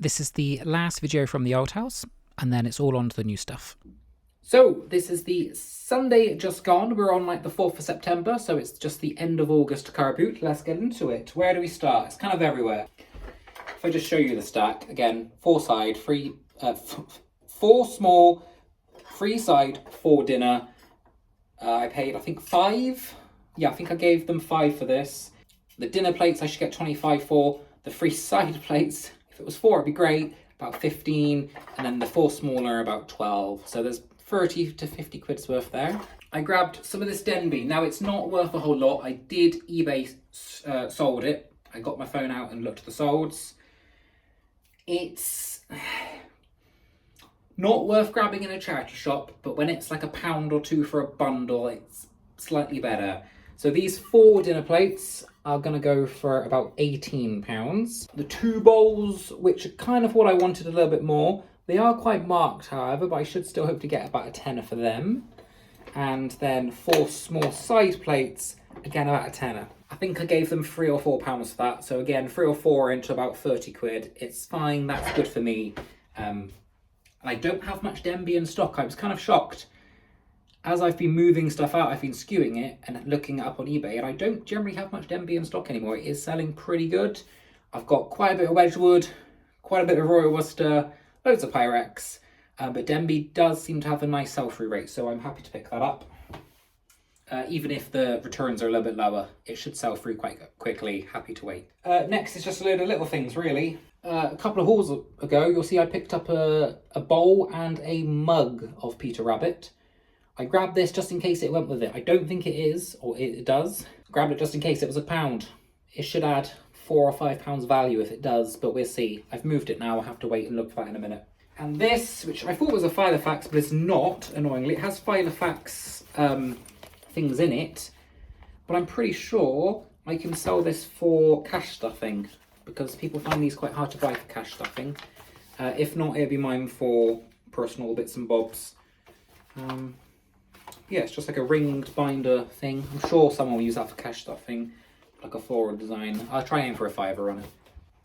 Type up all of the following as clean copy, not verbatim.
This is the last video from the old house, and then it's all on to the new stuff. So this is the Sunday just gone. We're on like the 4th of September, so it's just the end of August car boot. Let's get into it. Where do we start? It's kind of everywhere. If I just show you the stack, again, four small, 3 side, 4 dinner. I paid, I think, 5. Yeah, I think I gave them 5 for this. The dinner plates I should get 25 for. The 3 side plates, if it was 4, it'd be great. About 15, and then the 4 smaller, about 12. So there's 30 to 50 quid's worth there. I grabbed some of this Denby. Now, it's not worth a whole lot. I did eBay sold it. I got my phone out and looked at the solds. It's not worth grabbing in a charity shop, but when it's like £1 or 2 for a bundle, it's slightly better. So these 4 dinner plates are going to go for about £18. The 2 bowls, which are kind of what I wanted a little bit more, they are quite marked, however, but I should still hope to get about a tenner for them. And then 4 small side plates, again about a tenner. I think I gave them £3 or £4 for that. So again, 3 or 4 into about 30 quid. It's fine, that's good for me. And I don't have much Denby in stock. I was kind of shocked. As I've been moving stuff out, I've been skewing it and looking it up on eBay, and I don't generally have much Denby in stock anymore. It is selling pretty good. I've got quite a bit of Wedgwood, quite a bit of Royal Worcester, loads of Pyrex, but Denby does seem to have a nice sell-through rate, so I'm happy to pick that up. Even if the returns are a little bit lower, it should sell through quite quickly. Happy to wait. Next is just a load of little things, really. A couple of hauls ago, you'll see I picked up a bowl and a mug of Peter Rabbit. I grabbed this just in case it went with it. I don't think it is, or it does. Grabbed it just in case it was £1. It should add £4 or £5 value if it does, but we'll see. I've moved it now. I'll have to wait and look for that in a minute. And this, which I thought was a Filofax, but it's not, annoyingly. It has Filofax things in it, but I'm pretty sure I can sell this for cash stuffing, because people find these quite hard to buy for cash stuffing. If not, it'll be mine for personal bits and bobs. Yeah, it's just like a ringed binder thing. I'm sure someone will use that for cash stuffing, like a floral design. I'll try aim for a £5 on it.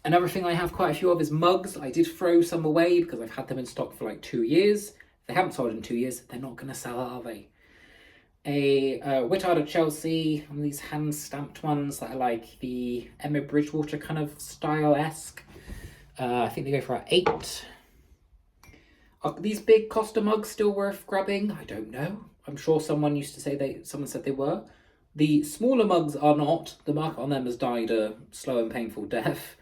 Another thing I have quite a few of is mugs. I did throw some away because I've had them in stock for like 2 years. If they haven't sold in 2 years, they're not going to sell, are they? A Whittard of Chelsea, one of these hand-stamped ones that are like the Emma Bridgewater kind of style-esque. I think they go for about 8. Are these big Costa mugs still worth grabbing? I don't know. I'm sure someone used to say someone said they were. The smaller mugs are not. The market on them has died a slow and painful death.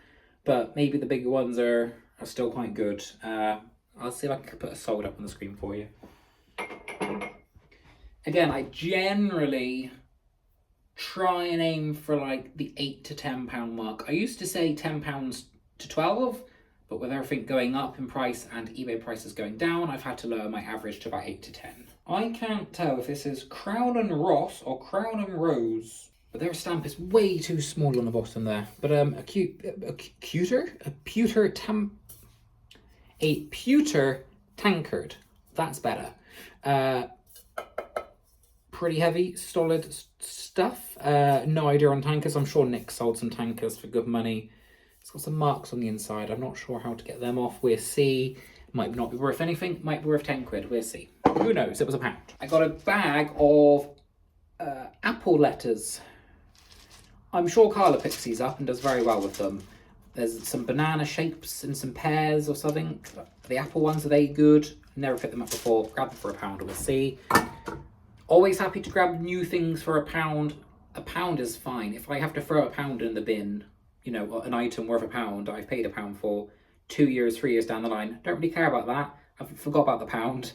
But maybe the bigger ones are still quite good. I'll see if I can put a sold up on the screen for you. Again, I generally try and aim for like the £8 to £10 mark. I used to say £10 to 12, but with everything going up in price and eBay prices going down, I've had to lower my average to about 8 to 10. I can't tell if this is Crown and Ross or Crown and Rose, but their stamp is way too small on the bottom there. But a pewter tankard. That's better. Pretty heavy, solid stuff. No idea on tankers. I'm sure Nick sold some tankers for good money. It's got some marks on the inside. I'm not sure how to get them off. We'll see. Might not be worth anything. Might be worth 10 quid. We'll see. Who knows? It was £1. I got a bag of apple letters. I'm sure Carla picks these up and does very well with them. There's some banana shapes and some pears or something. The apple ones, are they good? Never picked them up before. Grab them for £1. We'll see. Always happy to grab new things for £1. £1 is fine. If I have to throw £1 in the bin, you know, an item worth £1 I've paid £1 for 2 years, 3 years down the line, don't really care about that. I forgot about the £1.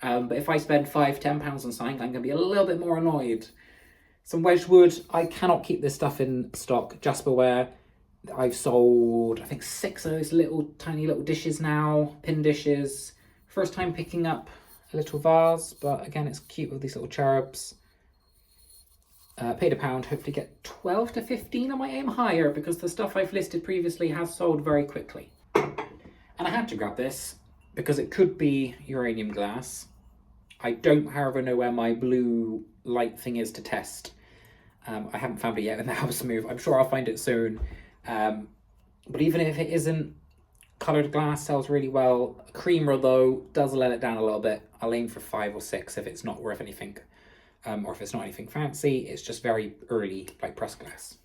But if I spend £5, £10 on something, I'm going to be a little bit more annoyed. Some Wedgwood. I cannot keep this stuff in stock. Jasperware. I've sold, I think, 6 of those little tiny little dishes now, pin dishes. First time picking up a little vase, but again, it's cute with these little cherubs. Paid £1, hopefully get 12 to 15. I might aim higher because the stuff I've listed previously has sold very quickly. And I had to grab this because it could be uranium glass. I don't, however, know where my blue light thing is to test. I haven't found it yet in the house move. I'm sure I'll find it soon. But even if it isn't Coloured glass sells really well. Creamer, though, does let it down a little bit. I'll aim for 5 or 6 if it's not worth anything. Or if it's not anything fancy, it's just very early, like pressed glass.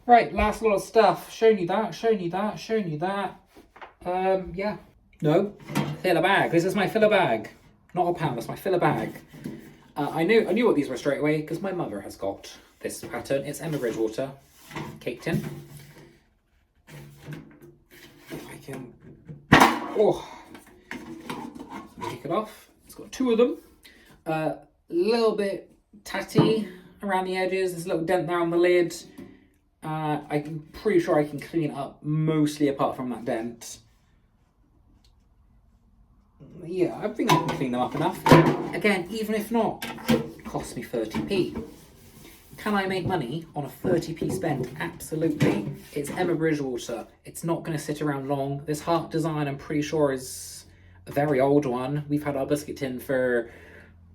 Right, last lot of stuff. Showing you that, showing you that, showing you that. Yeah. No, filler bag. This is my filler bag. Not a pound, that's my filler bag. I knew what these were straight away because my mother has got this pattern. It's Emma Bridgewater, cake tin. If I can, take it off. It's got 2 of them. A little bit tatty around the edges. There's a little dent there on the lid. I'm pretty sure I can clean it up mostly apart from that dent. Yeah, I think I can clean them up enough. Again, even if not, it costs me 30p. Can I make money on a 30p spend? Absolutely. It's Emma Bridgewater. It's not going to sit around long. This heart design, I'm pretty sure, is a very old one. We've had our biscuit tin for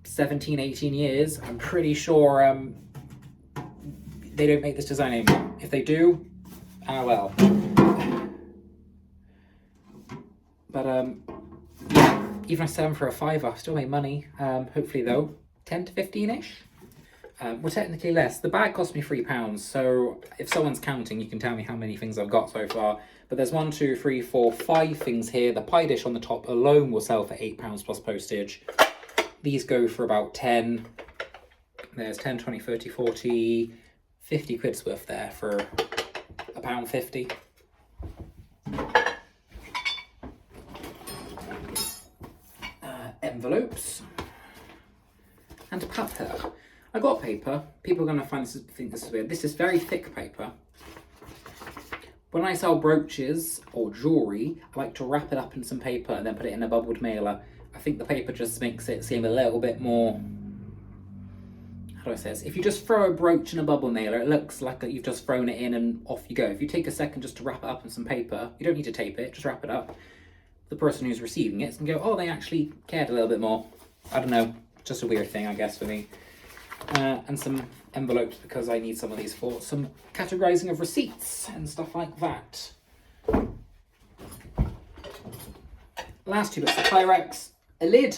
17, 18 years. I'm pretty sure they don't make this design anymore. If they do, well. But yeah, even if I sell them for a £5, I still make money. Hopefully though, 10 to 15-ish. Well, technically less. The bag cost me £3, so if someone's counting, you can tell me how many things I've got so far. But there's 1, 2, 3, 4, 5 things here. The pie dish on the top alone will sell for £8 plus postage. These go for about 10. There's 10, 20, 30, 40, 50 quid's worth there for £1.50. Envelopes and paper. I got paper. People are going to think this is weird. This is very thick paper. When I sell brooches or jewellery, I like to wrap it up in some paper and then put it in a bubbled mailer. I think the paper just makes it seem a little bit more... How do I say this? If you just throw a brooch in a bubble mailer, it looks like you've just thrown it in and off you go. If you take a second just to wrap it up in some paper, you don't need to tape it, just wrap it up. The person who's receiving it can go, oh, they actually cared a little bit more. I don't know, just a weird thing, I guess, for me. And some envelopes because I need some of these for some categorizing of receipts and stuff like that. Last 2 bits of Pyrex. A lid.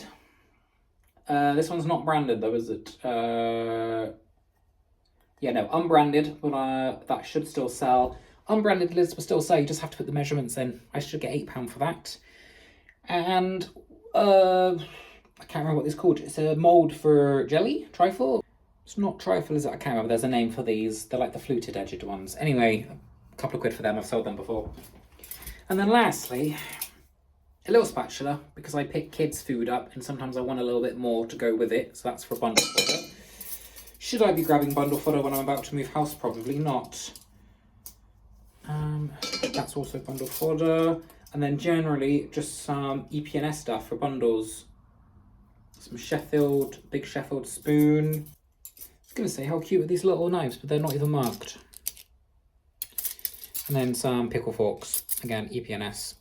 This one's not branded though, is it? Yeah, no, unbranded, but that should still sell. Unbranded lids will still sell, you just have to put the measurements in. I should get £8 for that. And I can't remember what this is called. It's a mould for jelly, trifle. It's not trifle, is it? I can't remember. There's a name for these. They're like the fluted edged ones. Anyway, a couple of quid for them. I've sold them before. And then lastly, a little spatula, because I pick kids' food up and sometimes I want a little bit more to go with it. So that's for bundle fodder. Should I be grabbing bundle fodder when I'm about to move house? Probably not. That's also bundle fodder. And then generally just some EP&S stuff for bundles. Some Sheffield, big Sheffield spoon. I was going to say, how cute are these little knives, but they're not even marked. And then some pickle forks. Again, EP&S.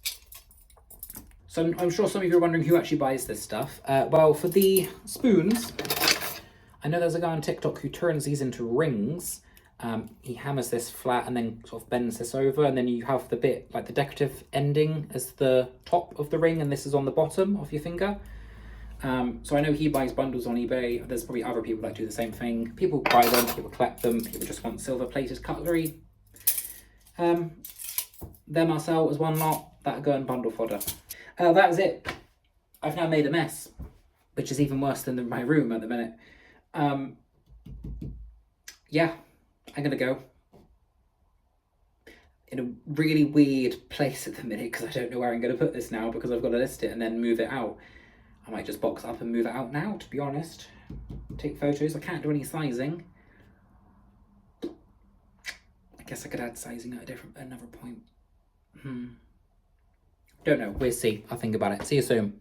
So I'm sure some of you are wondering who actually buys this stuff. Well, for the spoons, I know there's a guy on TikTok who turns these into rings. He hammers this flat and then sort of bends this over, and then you have the bit, like the decorative ending as the top of the ring, and this is on the bottom of your finger. So I know he buys bundles on eBay. There's probably other people that do the same thing. People buy them, people collect them, people just want silver-plated cutlery. Them I'll sell as one lot, that'll go in bundle fodder. That is it. I've now made a mess, which is even worse than my room at the minute. Yeah, I'm gonna go in a really weird place at the minute because I don't know where I'm gonna put this now because I've got to list it and then move it out. I might just box it up and move it out now, to be honest. Take photos. I can't do any sizing. I guess I could add sizing at another point. Don't know. We'll see. I'll think about it. See you soon.